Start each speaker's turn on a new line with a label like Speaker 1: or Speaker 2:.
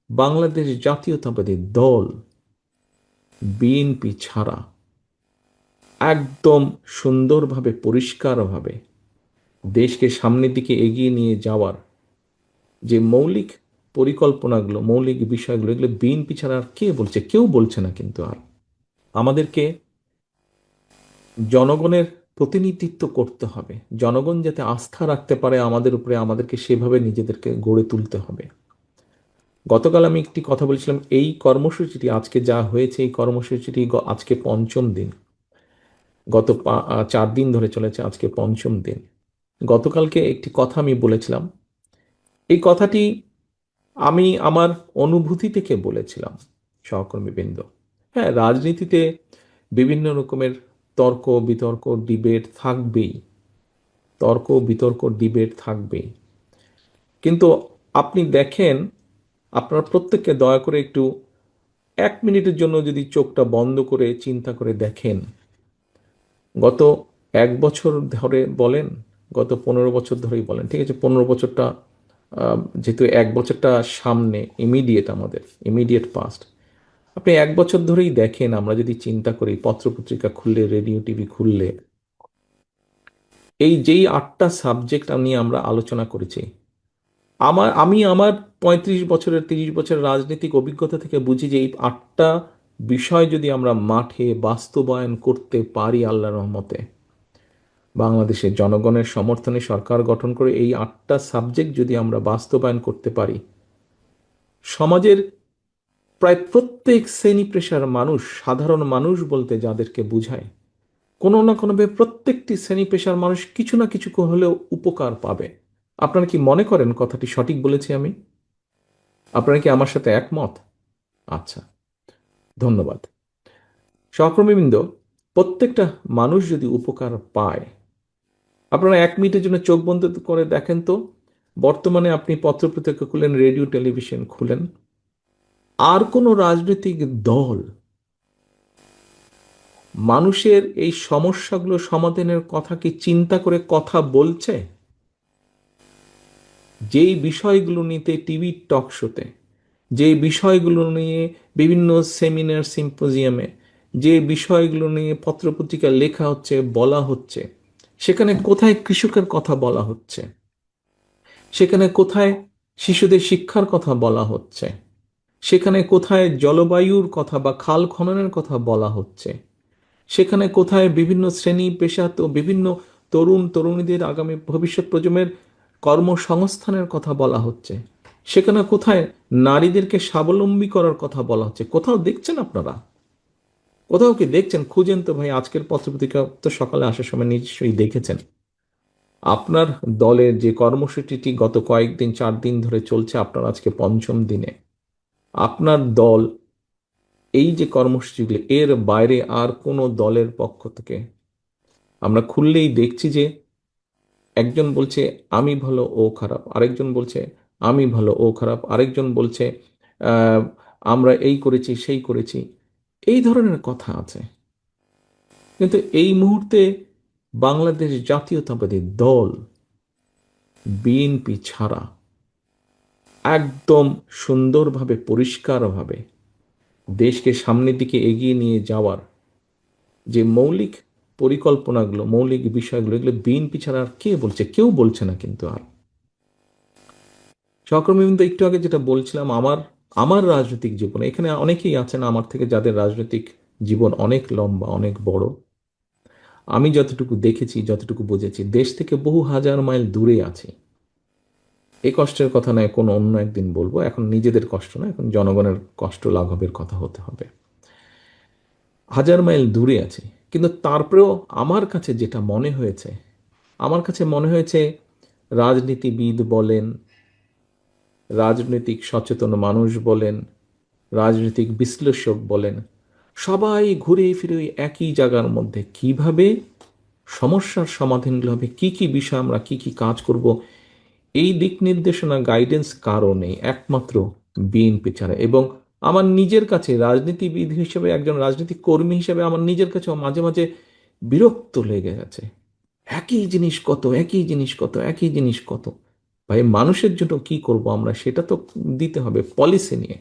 Speaker 1: বাংলাদেশ জাতীয়তাবাদী দল বিএনপি ছাড়া একদম সুন্দরভাবে পরিষ্কারভাবে দেশকে সামনের দিকে এগিয়ে নিয়ে যাওয়ার যে মৌলিক পরিকল্পনাগুলো, মৌলিক বিষয়গুলো, এগুলো বিএনপি ছাড়া আর কে বলছে? কেউ বলছে না। কিন্তু আর আমাদেরকে জনগণের প্রতিনিধিত্ব করতে হবে। জনগণ যাতে আস্থা রাখতে পারে আমাদের উপরে, আমাদেরকে সেভাবে নিজেদেরকে গড়ে তুলতে হবে। গতকাল আমি একটি কথা বলছিলাম, এই কর্মসূচিটি আজকে যা হয়েছে, এই কর্মসূচিটি আজকে পঞ্চম দিন। গত 4 দিন ধরে চলেছে, আজকে পঞ্চম দিন। গতকালকে একটি কথা আমি বলেছিলাম, এই কথাটি আমি আমার অনুভূতি থেকে বলেছিলাম। সহকর্মীবৃন্দ, হ্যাঁ, রাজনীতিতে বিভিন্ন রকমের তর্ক বিতর্ক ডিবেট থাকবেই। তর্ক বিতর্ক ডিবেট থাকবেই। কিন্তু আপনি দেখেন, আপনার প্রত্যেককে দয়া করে একটু 1 মিনিটের জন্য যদি চোখটা বন্ধ করে চিন্তা করে দেখেন, গত 1 বছর ধরে বলেন, গত 15 বছর ধরেই বলেন, ঠিক আছে, 15 বছরটা যেহেতু 1 বছরটা সামনে, ইমিডিয়েট, আমাদের ইমিডিয়েট পাস্ট, আপনি 1 বছর ধরেই দেখেন, আমরা যদি চিন্তা করি, পত্রপত্রিকা খুললে, রেডিও টিভি খুললে, এই যেই 8টা সাবজেক্ট নিয়ে আমরা আলোচনা করেছি, আমি আমার 35 বছরের 30 বছরের রাজনৈতিক অভিজ্ঞতা থেকে বুঝি যে এই 8টা বিষয় যদি আমরা মাঠে বাস্তবায়ন করতে পারি আল্লাহর রহমতে, বাংলাদেশের জনগণের সমর্থনে সরকার গঠন করে এই 8টা সাবজেক্ট যদি আমরা বাস্তবায়ন করতে পারি, সমাজের প্রায় প্রত্যেক শ্রেণী পেশার মানুষ, সাধারণ মানুষ বলতে যাদেরকে বুঝায়, কোনো না কোনোভাবে প্রত্যেকটি শ্রেণী পেশার মানুষ কিছু না কিছু হলেও উপকার পাবে। আপনারা কি মনে করেন কথাটি সঠিক বলেছি আমি? আপনারা কি আমার সাথে একমত? আচ্ছা, ধন্যবাদ। সহকর্মীবৃন্দ, প্রত্যেকটা মানুষ যদি উপকার পায়, আপনারা 1 মিনিটের জন্য চোখ বন্ধ করে দেখেন তো, বর্তমানে আপনি পত্রপত্রিকা খুলেন, রেডিও টেলিভিশন খুলেন, আর কোনো রাজনৈতিক দল মানুষের এই সমস্যাগুলো সমাধানের কথা কি চিন্তা করে কথা বলছে? যেই বিষয়গুলো নিতে টিভি টক শোতে, যে বিষয়গুলো নিয়ে বিভিন্ন সেমিনার সিম্পোজিয়ামে, যে বিষয়গুলো নিয়ে পত্রপত্রিকা লেখা হচ্ছে, বলা হচ্ছে, সেখানে কোথায় কৃষকের কথা বলা হচ্ছে? সেখানে কোথায় শিশুদের শিক্ষার কথা বলা হচ্ছে? সেখানে কোথায় জলবায়ুর কথা বা খাল খননের কথা বলা হচ্ছে? সেখানে কোথায় বিভিন্ন শ্রেণী পেশা তো বিভিন্ন তরুণ তরুণীদের, আগামী ভবিষ্যৎ প্রজন্মের কর্মসংস্থানের কথা বলা হচ্ছে? সেখানে কোথায় নারীদেরকে স্বাবলম্বী করার কথা বলা হচ্ছে? কোথাও দেখছেন আপনারা? কোথাও কি দেখছেন? খুঁজেন তো ভাই, আজকের পত্রপত্রিকা তো সকালে আসার সময় নিশ্চয়ই দেখেছেন। আপনার দলের যে কর্মসূচিটি গত কয়েকদিন, 4 দিন ধরে চলছে, আপনার আজকে পঞ্চম দিনে, আপনার দল এই যে কর্মসূচিগুলি, এর বাইরে আর কোনো দলের পক্ষ থেকে আমরা খুললেই দেখছি যে একজন বলছে আমি ভালো ও খারাপ, আরেকজন বলছে আমি ভালো ও খারাপ, আরেকজন বলছে আহ, আমরা এই করেছি সেই করেছি, এই ধরনের কথা আছে। কিন্তু এই মুহূর্তে বাংলাদেশ জাতীয়তাবাদী দল বিএনপি ছাড়া একদম সুন্দরভাবে পরিষ্কারভাবে দেশকে সামনের দিকে এগিয়ে নিয়ে যাওয়ার যে মৌলিক পরিকল্পনাগুলো, মৌলিক বিষয়গুলো, এগুলো বিএনপি ছাড়া আর কে বলছে? কেউ বলছে না। কিন্তু আর সহকর্মীবৃন্দ, একটু আগে যেটা বলছিলাম, আমার আমার রাজনৈতিক জীবনে, এখানে অনেকেই আছেন আমার থেকে যাদের রাজনৈতিক জীবন অনেক লম্বা, অনেক বড়। আমি যতটুকু দেখেছি, যতটুকু বুঝেছি, দেশ থেকে বহু হাজার মাইল দূরে আছি। এই কষ্টের কথা নয়, কোনো অন্য একদিন বলবো। এখন নিজেদের কষ্ট না, এখন জনগণের কষ্ট লাঘবের কথা হতে হবে। হাজার মাইল দূরে আছি, কিন্তু তারপরেও আমার কাছে যেটা মনে হয়েছে, আমার কাছে মনে হয়েছে রাজনীতিবিদ বলেন, রাজনৈতিক সচেতন মানুষ বলেন, রাজনৈতিক বিশ্লেষক বলেন, সবাই ঘুরে ফিরে ওই একই জায়গার মধ্যে, কিভাবে সমস্যার সমাধানগুলো হবে, কি কি বিষয় আমরা কি কি কাজ করব, এই দিক নির্দেশনা গাইডেন্স কারো নেই, একমাত্র বিএনপি ছাড়া। এবং আমার নিজের কাছে রাজনীতিবিদ হিসেবে, একজন রাজনৈতিক কর্মী হিসেবে, আমার নিজের কাছেও মাঝে মাঝে বিরক্ত লেগে গেছে। একই জিনিস কত, একই জিনিস কত, একই জিনিস কত। ভাই মানুষের জন্য কি করব আমরা, সেটা তো দিতে হবে পলিসি নিয়ে।